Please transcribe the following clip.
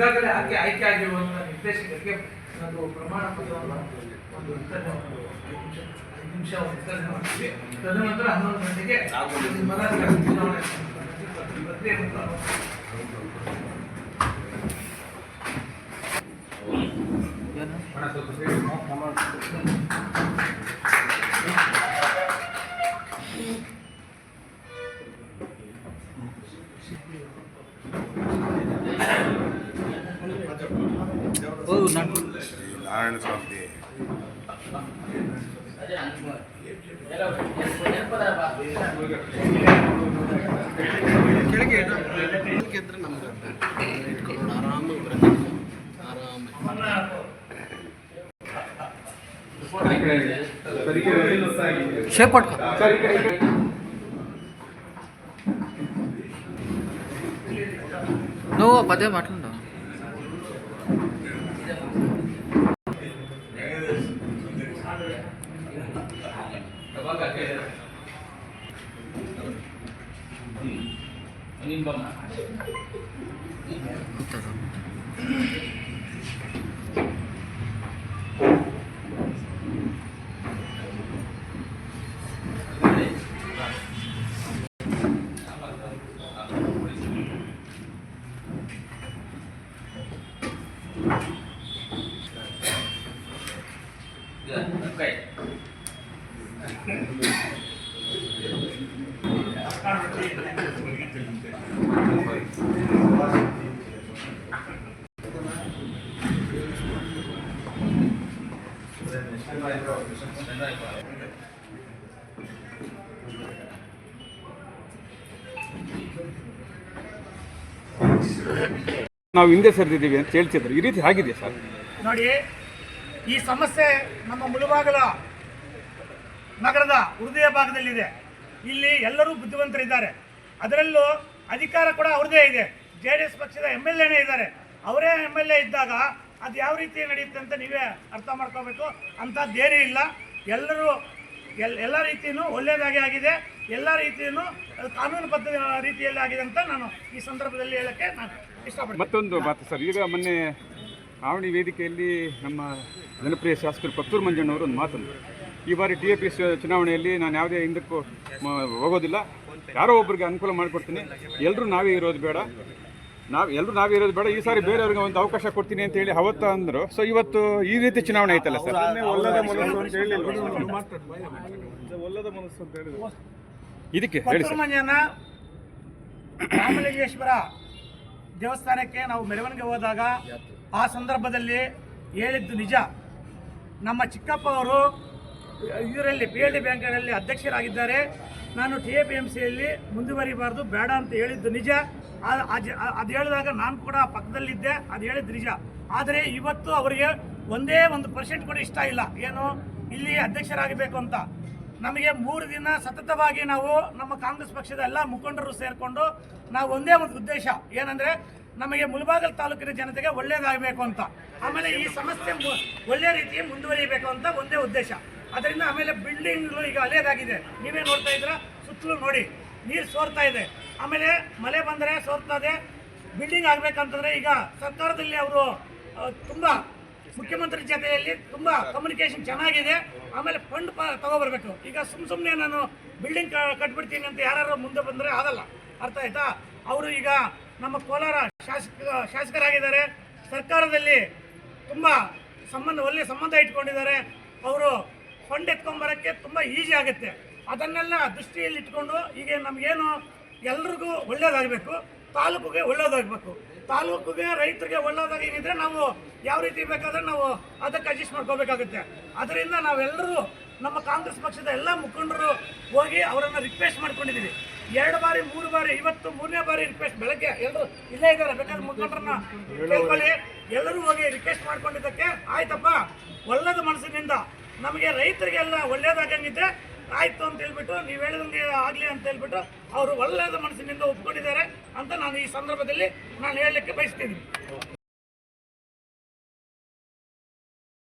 ಈಗಾಗಲೇ ಆಯ್ಕೆ ಆಗಿರುವಂತಹ ನಿರ್ದೇಶಕರಿಗೆ ನಾನು ಪ್ರಮಾಣ ಪತ್ರವನ್ನು ಒಂದು 5 ನಿಮಿಷ ವಿಸ್ತರಣೆ ಮಾಡ್ತೀವಿ. ತದನಂತರ 11 ಗಂಟೆಗೆ ಚುನಾವಣೆ ಪ್ರಕ್ರಿಯೆ ನಾರಾಯಣ ಸ್ವಾಮಿ ಕೆಳಗೆ ನಮ್ಗೆ ಇಟ್ಕೊಂಡು ಆರಾಮಾಗಿ ಶೇಪ್ నువ్వు పదే మాట్లాడు ನಾವು ಹಿಂದೆ ಸರಿದಿದ್ದೀವಿ ಅಂತ ಹೇಳ್ತಿದ್ರು. ಈ ರೀತಿ ಆಗಿದೆ ಸರ್. ನೋಡಿ, ಈ ಸಮಸ್ಯೆ ನಮ್ಮ ಮುಳುಬಾಗಿಲ ನಗರದ ಹೃದಯ ಭಾಗದಲ್ಲಿದೆ. ಇಲ್ಲಿ ಎಲ್ಲರೂ ಬುದ್ಧಿವಂತರಿದ್ದಾರೆ. ಅದರಲ್ಲೂ ಅಧಿಕಾರ ಕೂಡ ಅವ್ರದ್ದೇ ಇದೆ. JDS ಪಕ್ಷದ MLA ಇದ್ದಾರೆ. ಅವರೇ MLA ಇದ್ದಾಗ ಅದು ಯಾವ ರೀತಿ ನಡೆಯುತ್ತೆ ಅಂತ ನೀವೇ ಅರ್ಥ ಮಾಡ್ಕೋಬೇಕು. ಅಂಥದ್ದೇನೂ ಇಲ್ಲ. ಎಲ್ಲರೂ ಎಲ್ಲ ರೀತಿಯೂ ಒಳ್ಳೆಯದಾಗಿ ಆಗಿದೆ. ಎಲ್ಲ ರೀತಿಯೂ ಕಾನೂನುಬದ್ಧ ರೀತಿಯಲ್ಲಿ ಆಗಿದೆ ಅಂತ ನಾನು ಈ ಸಂದರ್ಭದಲ್ಲಿ ಹೇಳೋಕ್ಕೆ ನಾನು ಇಷ್ಟಪಡ್ತೀನಿ. ಮತ್ತೊಂದು ಮಾತು ಸರ್, ಈಗ ಮೊನ್ನೆ ಆವಣಿ ವೇದಿಕೆಯಲ್ಲಿ ನಮ್ಮ ಜನಪ್ರಿಯ ಶಾಸಕರು ಪತ್ತೂರು ಮಂಜಣ್ಣವರು ಒಂದು ಮಾತಂದರು, ಈ ಬಾರಿ TAP ಚುನಾವಣೆಯಲ್ಲಿ ನಾನು ಯಾವುದೇ ಹಿಂದಕ್ಕೂ ಹೋಗೋದಿಲ್ಲ, ಯಾರೋ ಒಬ್ಬರಿಗೆ ಅನುಕೂಲ ಮಾಡಿಕೊಡ್ತೀನಿ, ಎಲ್ಲರೂ ನಾವೇ ಇರೋದು ಬೇಡ, ನಾವೇ ಇರೋದು ಬೇಡ, ಈ ಸಾರಿ ಬೇರೆಯವ್ರಿಗೆ ಒಂದು ಅವಕಾಶ ಕೊಡ್ತೀನಿ ಅಂತ ಹೇಳಿ ಅವತ್ತು ಅಂದರು. ಸೊ ಇವತ್ತು ಈ ರೀತಿ ಚುನಾವಣೆ ಆಯ್ತಲ್ಲ ಸರ್. ಇದಕ್ಕೆ ಹೇಳಿ ಸರ್. ಮಂಜಣ್ಣ ರಾಮಲಿಂಗೇಶ್ವರ ದೇವಸ್ಥಾನಕ್ಕೆ ನಾವು ಮೆರವಣಿಗೆ ಹೋದಾಗ ಆ ಸಂದರ್ಭದಲ್ಲಿ ಹೇಳಿದ್ದು ನಿಜ. ನಮ್ಮ ಚಿಕ್ಕಪ್ಪ ಅವರು ಇದರಲ್ಲಿ PLD ಬ್ಯಾಂಕಿನಲ್ಲಿ ಅಧ್ಯಕ್ಷರಾಗಿದ್ದಾರೆ. ನಾನು TAPMCಯಲ್ಲಿ ಮುಂದುವರಿಬಾರ್ದು, ಬೇಡ ಅಂತ ಹೇಳಿದ್ದು ನಿಜ. ಅದು ಹೇಳಿದಾಗ ನಾನು ಕೂಡ ಪಕ್ಕದಲ್ಲಿದ್ದೆ. ಅದು ಹೇಳಿದ್ದು ನಿಜ. ಆದರೆ ಇವತ್ತು ಅವರಿಗೆ 1% ಕೂಡ ಇಷ್ಟ ಇಲ್ಲ, ಏನು ಇಲ್ಲಿ ಅಧ್ಯಕ್ಷರಾಗಬೇಕು ಅಂತ. ನಮಗೆ 3 ದಿನ ಸತತವಾಗಿ ನಾವು ನಮ್ಮ ಕಾಂಗ್ರೆಸ್ ಪಕ್ಷದ ಎಲ್ಲ ಮುಖಂಡರು ಸೇರಿಕೊಂಡು ನಾವು ಒಂದೇ ಒಂದು ಉದ್ದೇಶ ಏನಂದರೆ, ನಮಗೆ ಮುಳಬಾಗಿಲು ತಾಲೂಕಿನ ಜನತೆಗೆ ಒಳ್ಳೆಯದಾಗಬೇಕು ಅಂತ, ಆಮೇಲೆ ಈ ಸಮಸ್ಯೆ ಒಳ್ಳೆಯ ರೀತಿಯಲ್ಲಿ ಮುಂದುವರಿಯಬೇಕು ಅಂತ ಒಂದೇ ಉದ್ದೇಶ. ಅದರಿಂದ ಆಮೇಲೆ ಬಿಲ್ಡಿಂಗ್ಗಳು ಈಗ ಹಳೆಯದಾಗಿದೆ, ನೀವೇ ನೋಡ್ತಾ ಇದ್ದೀರಾ, ಸುತ್ತಲೂ ನೋಡಿ ನೀರು ಸೋರ್ತಾ ಇದೆ. ಆಮೇಲೆ ಮಳೆ ಬಂದರೆ ಸೋರ್ತಾ ಇದೆ. ಬಿಲ್ಡಿಂಗ್ ಆಗಬೇಕಂತಂದರೆ ಈಗ ಸರ್ಕಾರದಲ್ಲಿ ಅವರು ತುಂಬ ಮುಖ್ಯಮಂತ್ರಿ ಜೊತೆಯಲ್ಲಿ ತುಂಬ ಕಮ್ಯುನಿಕೇಷನ್ ಚೆನ್ನಾಗಿದೆ. ಆಮೇಲೆ ಫಂಡ್ ತಗೊಬರ್ಬೇಕು. ಈಗ ಸುಮ್ಮನೆ ನಾನು ಬಿಲ್ಡಿಂಗ್ ಕಟ್ಬಿಡ್ತೀನಿ ಅಂತ ಯಾರು ಮುಂದೆ ಬಂದರೆ ಆಗಲ್ಲ, ಅರ್ಥ ಆಯ್ತಾ? ಅವರು ಈಗ ನಮ್ಮ ಕೋಲಾರ ಶಾಸಕರಾಗಿದ್ದಾರೆ. ಸರ್ಕಾರದಲ್ಲಿ ತುಂಬ ಒಳ್ಳೆಯ ಸಂಬಂಧ ಇಟ್ಕೊಂಡಿದ್ದಾರೆ. ಅವರು ಫಂಡ್ ಎತ್ಕೊಂಬರೋಕ್ಕೆ ತುಂಬ ಈಸಿ ಆಗುತ್ತೆ. ಅದನ್ನೆಲ್ಲ ದೃಷ್ಟಿಯಲ್ಲಿ ಇಟ್ಕೊಂಡು ಈಗ ನಮಗೇನು ಎಲ್ರಿಗೂ ಒಳ್ಳೇದಾಗಬೇಕು, ತಾಲೂಕಿಗೆ ಒಳ್ಳೇದಾಗಬೇಕು, ತಾಲೂಕಿಗೆ ರೈತರಿಗೆ ಒಳ್ಳೇದಾಗಿದ್ರೆ ನಾವು ಯಾವ ರೀತಿ ಬೇಕಾದರೆ ನಾವು ಅದಕ್ಕೆ ಅಡ್ಜಸ್ಟ್ ಮಾಡ್ಕೋಬೇಕಾಗುತ್ತೆ. ಅದರಿಂದ ನಾವೆಲ್ಲರೂ ನಮ್ಮ ಕಾಂಗ್ರೆಸ್ ಪಕ್ಷದ ಎಲ್ಲ ಮುಖಂಡರು ಹೋಗಿ ಅವರನ್ನು ರಿಕ್ವೆಸ್ಟ್ ಮಾಡ್ಕೊಂಡಿದ್ದೀವಿ. 2 ಬಾರಿ 3 ಬಾರಿ, ಇವತ್ತು 3ನೇ ಬಾರಿ ರಿಕ್ವೆಸ್ಟ್. ಬೆಳಗ್ಗೆ ಎಲ್ಲರೂ ಇಲ್ಲೇ ಇದ್ದಾರೆ, ಬೇಕಾದ್ರೆ ಮುಖಂಡರನ್ನ ಕೇಳ್ಕೊಳ್ಳಿ. ಎಲ್ಲರೂ ಹೋಗಿ ರಿಕ್ವೆಸ್ಟ್ ಮಾಡ್ಕೊಂಡಿದ್ದಕ್ಕೆ ಆಯ್ತಪ್ಪ, ಒಳ್ಳೆದ ಮನಸ್ಸಿನಿಂದ ನಮಗೆ ರೈತರಿಗೆಲ್ಲ ಒಳ್ಳೇದಾಗಂಗಿದ್ರೆ ಆಯಿತು ಅಂತ ಹೇಳ್ಬಿಟ್ಟು, ನೀವು ಹೇಳಿದಂಗೆ ಆಗಲಿ ಅಂತ ಹೇಳ್ಬಿಟ್ಟು ಅವರು ಒಳ್ಳೆಯದ ಮನಸ್ಸಿನಿಂದ ಒಪ್ಕೊಂಡಿದ್ದಾರೆ ಅಂತ ನಾನು ಈ ಸಂದರ್ಭದಲ್ಲಿ ನಾನು ಹೇಳಲಿಕ್ಕೆ ಬಯಸ್ತೀನಿ.